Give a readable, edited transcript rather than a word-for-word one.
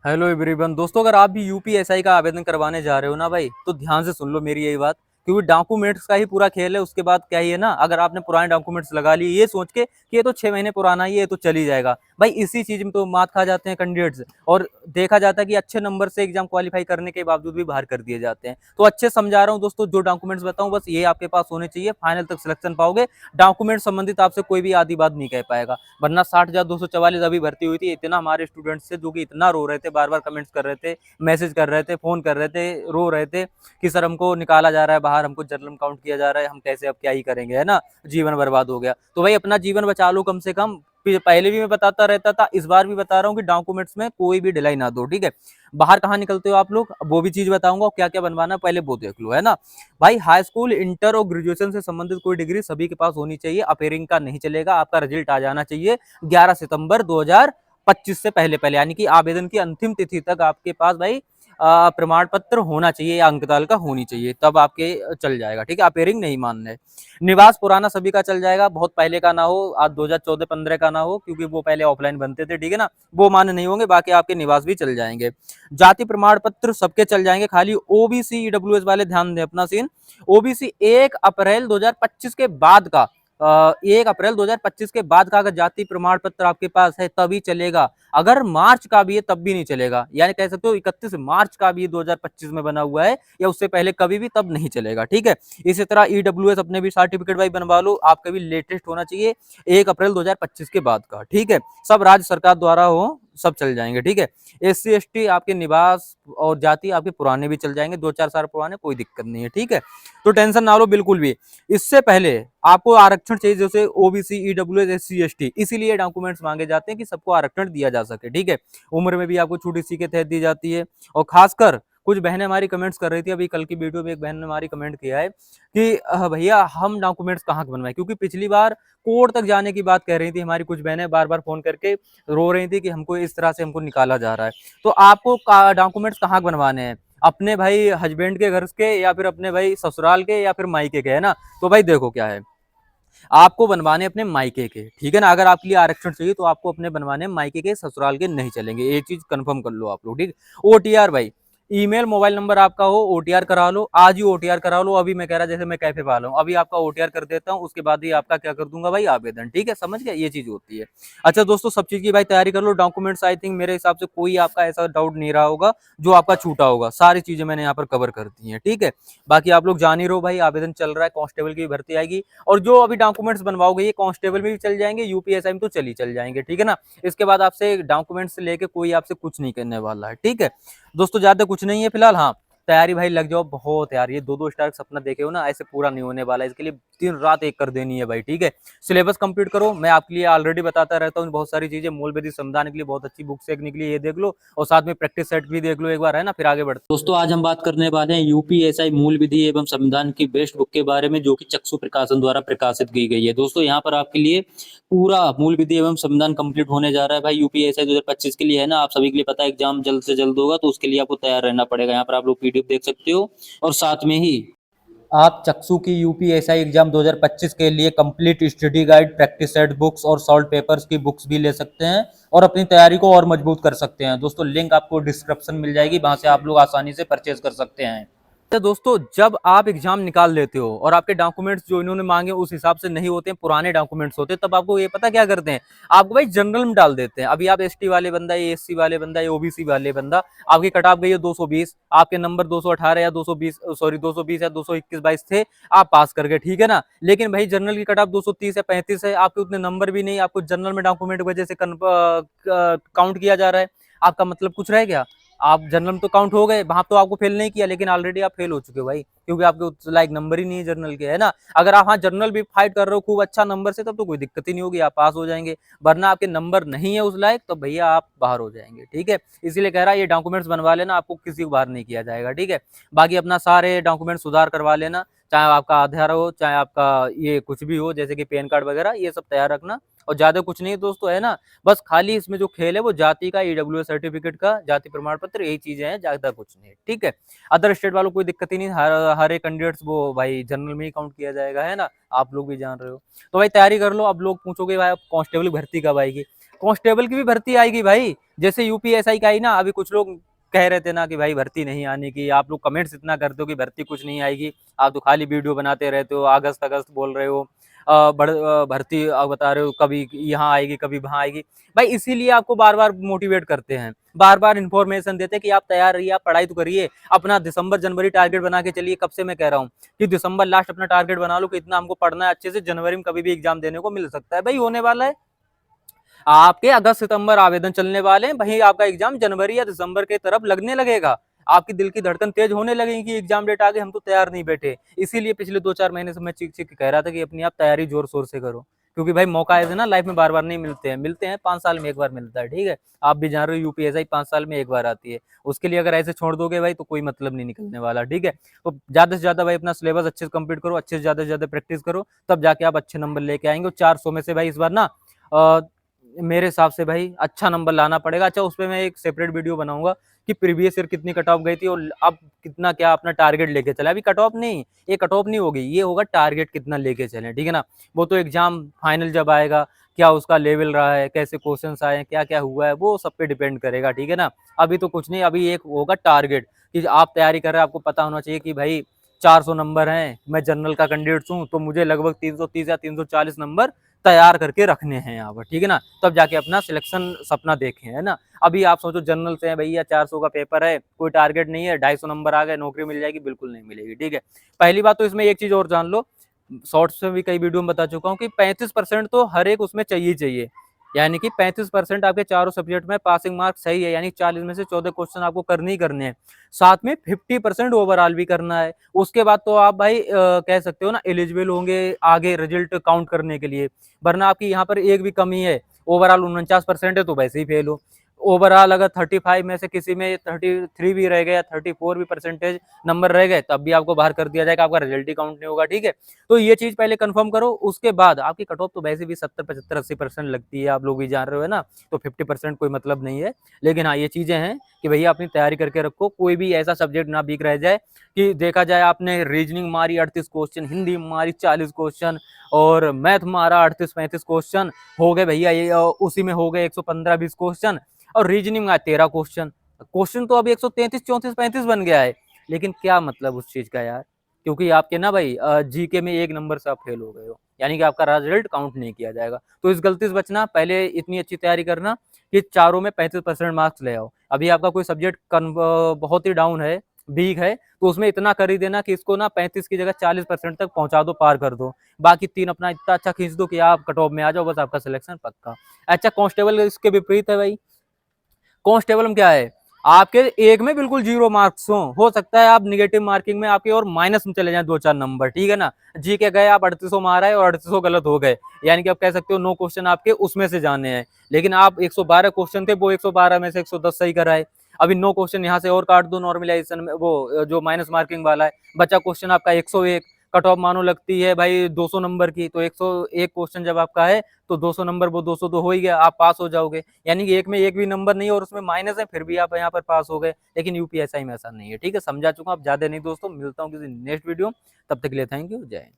Hello everyone दोस्तों, अगर आप भी यूपीएसआई का आवेदन करवाने जा रहे हो ना भाई, तो ध्यान से सुन लो मेरी यही बात। क्योंकि डॉक्यूमेंट्स का ही पूरा खेल है। उसके बाद क्या ही है ना, अगर आपने पुराने डॉक्यूमेंट्स लगा लिए ये सोच के कि ये तो 6 महीने पुराना ही है, ये तो चल ही जाएगा, भाई इसी चीज में तो मात खा जाते हैं कैंडिडेट्स। और देखा जाता है कि अच्छे नंबर से एग्जाम क्वालिफाई करने के बावजूद भी बाहर कर दिए जाते हैं। तो अच्छे समझा रहा हूँ दोस्तों, जो डॉक्यूमेंट्स बताऊँ बस ये आपके पास होने चाहिए, फाइनल तक सिलेक्शन पाओगे। डॉक्यूमेंट संबंधित आपसे कोई भी आधी बात नहीं कह पाएगा। वरना 60,244 अभी भर्ती हुई थी, इतना हमारे स्टूडेंट्स से जो कि इतना रो रहे थे, बार बार कमेंट्स कर रहे थे, मैसेज कर रहे थे, फोन कर रहे थे, रो रहे थे कि सर हमको निकाला जा रहा है बाहर, हमको जर्नल काउंट किया जा रहा है, हम कैसे अब क्या ही करेंगे, है ना, जीवन बर्बाद हो गया। तो भाई अपना जीवन बचा लो कम से कम। पहले भी मैं बताता रहता था, इस बार भी बता रहा हूँ कि डॉक्यूमेंट्स में कोई भी ढिलाई ना दो, ठीक है। बाहर कहाँ निकलते हो आप लोग, वो भी चीज बताऊंगा, क्या क्या बनवाना है पहले वो देख लो, है ना। भाई हाई स्कूल, इंटर और ग्रेजुएशन से संबंधित कोई डिग्री सभी के पास होनी चाहिए। अपेयरिंग का नहीं चलेगा, आपका रिजल्ट आ जाना चाहिए 11 सितंबर 2025 से पहले पहले, यानी कि आवेदन की अंतिम तिथि तक आपके पास भाई प्रमाण पत्र होना चाहिए या अंक तालिका होनी चाहिए, तब आपके चल जाएगा, ठीक है। अपेयरिंग नहीं मानना है। निवास पुराना सभी का चल जाएगा, बहुत पहले का ना हो, आज 2014-15 का ना हो, क्योंकि वो पहले ऑफलाइन बनते थे, ठीक है ना, वो मान्य नहीं होंगे। बाकी आपके निवास भी चल जाएंगे। जाति प्रमाण पत्र सबके चल जाएंगे, खाली ओबीसी ईडब्ल्यूएस वाले ध्यान दें अपना सीन। ओबीसी 1 अप्रैल 2025 के बाद का, 1 अप्रैल 2025 के बाद का अगर जाति प्रमाण पत्र आपके पास है तभी चलेगा। अगर मार्च का भी है तब भी नहीं चलेगा, यानी कह सकते हो 31 मार्च का भी 2025 में बना हुआ है या उससे पहले कभी भी, तब नहीं चलेगा, ठीक है। इसी तरह ईडब्ल्यूएस अपने भी सर्टिफिकेट भाई बनवा लो, आपका भी लेटेस्ट होना चाहिए 1 अप्रैल 2025 के बाद का, ठीक है। सब राज्य सरकार द्वारा हो, सब चल जाएंगे, ठीक है। एससी एसटी आपके निवास और जाति आपके पुराने भी चल जाएंगे, 2-4 साल पुराने, कोई दिक्कत नहीं है, ठीक है। तो टेंशन ना लो बिल्कुल भी। इससे पहले आपको आरक्षण चाहिए, जैसे ओबीसी ईडब्ल्यूएस एससी एसटी, इसीलिए डॉक्यूमेंट्स मांगे जाते हैं कि सबको आरक्षण दिया जा सके, ठीक है। उम्र में भी आपको छूट इसी के तहत दी जाती है। और खासकर कुछ बहनें हमारी कमेंट्स कर रही थी, अभी कल की वीडियो में एक बहन ने हमारी कमेंट किया है कि भैया हम डॉक्यूमेंट्स कहाँ बनवाएं, क्योंकि पिछली बार कोर्ट तक जाने की बात कह रही थी हमारी कुछ बहनें, बार बार फोन करके रो रही थी कि हमको इस तरह से हमको निकाला जा रहा है। तो आपको डॉक्यूमेंट्स कहाँ बनवाने हैं, अपने भाई हस्बैंड के घर के, या फिर अपने भाई ससुराल के, या फिर मायके के, है ना। तो भाई देखो क्या है, आपको बनवाने अपने मायके के, ठीक है ना। अगर आपके लिए आरक्षण चाहिए तो आपको अपने बनवाने मायके के, ससुराल के नहीं चलेंगे, एक चीज कंफर्म कर लो आप लोग, ठीक। ओटीआर भाई, ईमेल मोबाइल नंबर आपका हो, ओटीआर करा लो, आज ही ओटीआर करा लो। अभी मैं कह रहा जैसे मैं कैफे वाला हूँ, अभी आपका ओटीआर कर देता हूँ, उसके बाद ही आपका क्या कर दूंगा भाई, आवेदन, ठीक है, समझ गया, ये चीज होती है। अच्छा दोस्तों, सब चीज की भाई तैयारी कर लो। डॉक्यूमेंट्स आई थिंक मेरे हिसाब से कोई आपका ऐसा डाउट नहीं रहा होगा जो आपका छूटा होगा, सारी चीजें मैंने यहाँ पर कवर कर दी है, ठीक है। बाकी आप लोग जान ही रहो भाई, आवेदन चल रहा है, कांस्टेबल की भर्ती आएगी। और जो अभी डॉक्यूमेंट्स बनवाओगे ये कांस्टेबल में भी चल जाएंगे, यूपीएसआई में तो चल जाएंगे, ठीक है ना। इसके बाद आपसे डॉक्यूमेंट्स लेके कोई आपसे कुछ नहीं करने वाला है, ठीक है। दोस्तों ज्यादा कुछ नहीं है फिलहाल। हाँ, तैयारी भाई लग जाओ बहुत यार, ये 2-2 स्टार का सपना देखे हो ना, ऐसे पूरा नहीं होने वाला है। इसके लिए दिन रात एक कर देनी है भाई, ठीक है। सिलेबस कंप्लीट करो, मैं आपके लिए ऑलरेडी बताता रहता हूँ बहुत सारी चीजें। मूलवेदी संविधान के लिए बहुत अच्छी बुक्स एक निकली, ये देख लो, और साथ में प्रैक्टिस सेट भी देख लो एक बार, है ना, फिर आगे बढ़ते। दोस्तों आज हम बात करने वाले हैं यूपीएसआई मूल विधि एवं संविधान की बेस्ट बुक के बारे में, जो कि चक्षु प्रकाशन द्वारा प्रकाशित की गई है। दोस्तों यहाँ पर आपके लिए पूरा मूल विधि एवं संविधान कंप्लीट होने जा रहा है भाई, यूपीएसआई 2025 के लिए, है ना। आप सभी के लिए पता है एग्जाम जल्द से जल्द होगा, तो उसके लिए आपको तैयार रहना पड़ेगा। यहाँ पर आप लोग पीडीएफ देख सकते हो, और साथ में ही आप चक्षु की यूपीएसआई एग्जाम 2025 के लिए complete study guide, practice set books और सॉल्व पेपर्स की बुक्स भी ले सकते हैं, और अपनी तैयारी को और मजबूत कर सकते हैं। दोस्तों लिंक आपको डिस्क्रिप्शन मिल जाएगी, वहां से आप लोग आसानी से परचेज कर सकते हैं। तो दोस्तों जब आप एग्जाम निकाल लेते हो और आपके डॉक्यूमेंट्स जो इन्होंने मांगे उस हिसाब से नहीं होते हैं, पुराने डॉक्यूमेंट्स होते हैं, तब आपको ये पता क्या करते हैं, आपको भाई जनरल में डाल देते हैं। अभी आप एसटी वाले बंदा, ये एससी वाले बंदा, ये ओबीसी वाले बंदा, आपकी कट ऑफ गई है 220, आपके नंबर 218 या 220, सॉरी 220 या 221-22 थे, आप पास कर गए, ठीक है ना। लेकिन भाई जनरल की कट ऑफ 230 या 35 है, आपके उतने नंबर भी नहीं, आपको जनरल में डॉक्यूमेंट की वजह से काउंट किया जा रहा है। आपका मतलब कुछ रह गया, आप जनरल में तो काउंट हो गए, वहां तो आपको फेल नहीं किया, लेकिन ऑलरेडी आप फेल हो चुके हो भाई, क्योंकि आपके उस लायक नंबर ही नहीं है जनरल के, है ना। अगर आप हाँ जनरल भी फाइट कर रहे हो खूब अच्छा नंबर से, तब तो कोई दिक्कत ही नहीं होगी, आप पास हो जाएंगे। वरना आपके नंबर नहीं है उस लायक, तो भैया आप बाहर हो जाएंगे, ठीक है। इसीलिए कह रहा है ये डॉक्यूमेंट्स बनवा लेना, आपको किसी को बाहर नहीं किया जाएगा, ठीक है। बाकी अपना सारे डॉक्यूमेंट सुधार करवा लेना, चाहे आपका आधार हो, चाहे आपका ये कुछ भी हो, जैसे कि पैन कार्ड वगैरह, ये सब तैयार रखना। और ज्यादा कुछ नहीं दोस्तों, है ना। बस खाली इसमें जो खेल है वो जाति का, ईडब्ल्यूएस सर्टिफिकेट का, जाति प्रमाण पत्र, यही चीजें हैं, ज्यादा कुछ नहीं, ठीक है। अदर स्टेट वालों को कोई दिक्कत ही नहीं, हर एक कैंडिडेट्स वो भाई जनरल में ही काउंट किया जाएगा, है ना, आप लोग भी जान रहे हो। तो भाई तैयारी कर लो। अब लोग पूछोगे भाई अब कांस्टेबल भर्ती कब आएगी, कांस्टेबल की भी भर्ती आएगी भाई। जैसे यूपीएसआई का ही ना, अभी कुछ लोग कह रहे थे ना कि भाई भर्ती नहीं आने की, आप लोग कमेंट्स इतना करते हो कि भर्ती कुछ नहीं आएगी, आप तो खाली वीडियो बनाते रहते हो, अगस्त अगस्त बोल रहे हो, भर्ती बता रहे हो कभी यहाँ आएगी कभी वहाँ आएगी। भाई इसीलिए आपको बार बार मोटिवेट करते हैं, बार बार इन्फॉर्मेशन देते हैं कि आप तैयार रहिए, आप पढ़ाई तो करिए, अपना दिसंबर जनवरी टारगेट बना के चलिए। कब से मैं कह रहा हूँ कि दिसंबर लास्ट अपना टारगेट बना लो कि इतना हमको पढ़ना है अच्छे से, जनवरी में कभी भी एग्जाम देने को मिल सकता है। भाई होने वाला है आपके अगस्त सितंबर आवेदन चलने वाले हैं, वहीं आपका एग्जाम जनवरी या दिसंबर के तरफ लगने लगेगा, आपकी दिल की धड़कन तेज होने लगेगी कि एग्जाम डेट आ गई, हम तो तैयार नहीं बैठे। इसीलिए पिछले 2-4 महीने से मैं चीख चीख के कह रहा था कि अपनी आप तैयारी जोर शोर से करो, क्योंकि भाई मौका ऐसे ना लाइफ में बार बार नहीं मिलते हैं, मिलते हैं 5 साल में एक बार मिलता है। ठीक है, आप भी जान रहे हो यूपीएसआई 5 साल में एक बार आती है, उसके लिए अगर ऐसे छोड़ दोगे भाई तो कोई मतलब नहीं निकलने वाला। ठीक है, तो ज्यादा से ज्यादा भाई अपना सिलेबस अच्छे से कंप्लीट करो, अच्छे से ज्यादा प्रैक्टिस करो, तब जाके आप अच्छे नंबर लेके आएंगे। 400 में से भाई इस बार ना मेरे हिसाब से भाई अच्छा नंबर लाना पड़ेगा। अच्छा, उस पर मैं एक सेपरेट वीडियो बनाऊंगा कि प्रीवियस ईयर कितनी कट ऑफ गई थी और अब कितना क्या अपना टारगेट लेके चला। अभी कट ऑफ नहीं, ये कट ऑफ नहीं होगी, ये होगा टारगेट कितना लेके चले। ठीक है ना, वो तो एग्जाम फाइनल जब आएगा, क्या उसका लेवल रहा है, कैसे क्वेश्चंस आए, क्या क्या हुआ है, वो सब पे डिपेंड करेगा। ठीक है ना, अभी तो कुछ नहीं, अभी एक होगा टारगेट कि आप तैयारी कर रहे हैं, आपको पता होना चाहिए कि भाई 400 नंबर हैं, मैं जनरल का कैंडिडेट हूँ, तो मुझे लगभग 330 या 340 नंबर तैयार करके रखने हैं यहाँ पर। ठीक है ना, तब जाके अपना सिलेक्शन सपना देखें, है ना। अभी आप सोचो जनरल से है भैया, 400 का पेपर है, कोई टारगेट नहीं है, 250 नंबर आ गए, नौकरी मिल जाएगी, बिल्कुल नहीं मिलेगी। ठीक है, पहली बात तो इसमें एक चीज और जान लो, शॉर्ट्स में भी कई वीडियो में बता चुका हूँ कि 35% तो हर एक उसमें चाहिए चाहिए, यानी कि 35% आपके चारों सब्जेक्ट में पासिंग मार्क सही है, यानी 40 में से 14 क्वेश्चन आपको करने ही करने हैं, साथ में 50% ओवरऑल भी करना है। उसके बाद तो आप भाई कह सकते हो ना एलिजिबल होंगे आगे रिजल्ट काउंट करने के लिए, वरना आपकी यहाँ पर एक भी कमी है, ओवरऑल 49% है तो वैसे ही फेल हो। ओवरऑल अगर 35 में से किसी में 33 भी रह गए या 34 भी परसेंटेज नंबर रह गए, तब भी आपको बाहर कर दिया जाएगा, आपका रिजल्ट ही काउंट नहीं होगा। ठीक है, तो ये चीज पहले कंफर्म करो, उसके बाद आपकी कट ऑफ तो वैसे भी 70, 75, 80% लगती है, आप लोग भी जान रहे हो, है ना, तो 50% कोई मतलब नहीं है। लेकिन हाँ, ये चीजें हैं कि भैया अपनी तैयारी करके रखो, कोई भी ऐसा सब्जेक्ट ना वीक रह जाए कि देखा जाए आपने रीजनिंग मारी 38 क्वेश्चन, हिंदी मारी 40 क्वेश्चन और मैथ मारा 38-35 क्वेश्चन, हो गए भैया ये उसी में हो गए 115-20 क्वेश्चन, और रीजनिंग में 13 क्वेश्चन, क्वेश्चन तो अभी 133, 34, 35 बन गया है। लेकिन क्या मतलब उस चीज का यार, क्योंकि आपके ना भाई जीके में 1 नंबर से आप फेल हो गए हो, यानी कि आपका रिजल्ट काउंट नहीं किया जाएगा। तो इस गलती से बचना, पहले इतनी अच्छी तैयारी करना कि चारों में 35% मार्क्स ले आओ। अभी आपका कोई सब्जेक्ट बहुत ही डाउन है, वीक है, तो उसमें इतना कर ही देना कि इसको ना 35 की जगह 40% तक पहुंचा दो, पार कर दो। बाकी 3 अपना इतना अच्छा खींच दो कि आप कट ऑफ में आ जाओ, बस आपका सिलेक्शन पक्का। अच्छा, कांस्टेबल इसके विपरीत है भाई। कांस्टेबल में क्या है, आपके एक में बिल्कुल 0 मार्क्स हो सकता है आप निगेटिव मार्किंग में आपके और माइनस में चले जाए 2-4 नंबर। ठीक है ना, जी के गए आप 3800 मारा है और 3800 गलत हो गए, यानी कि आप कह सकते हो 9 क्वेश्चन आपके उसमें से जाने हैं, लेकिन आप 112 क्वेश्चन थे, वो 112 में से 110 सही कराए। अभी 9 क्वेश्चन यहाँ से और काट दो नॉर्मलाइजेशन में, वो जो माइनस मार्किंग वाला है, बचा क्वेश्चन आपका 101। कट ऑफ मानो लगती है भाई 200 नंबर की, तो 101 क्वेश्चन जब आपका है तो 200 नंबर, वो 200 तो हो ही गया, आप पास हो जाओगे। यानी कि एक में एक भी नंबर नहीं और उसमें माइनस है, फिर भी आप यहाँ पर पास हो गए। लेकिन यूपीएसआई में ऐसा नहीं है। ठीक है, समझा चुका, आप ज्यादा नहीं दोस्तों, मिलता हूँ किसी नेक्स्ट वीडियो, तब तक के लिए थैंक यू, जय हिंद।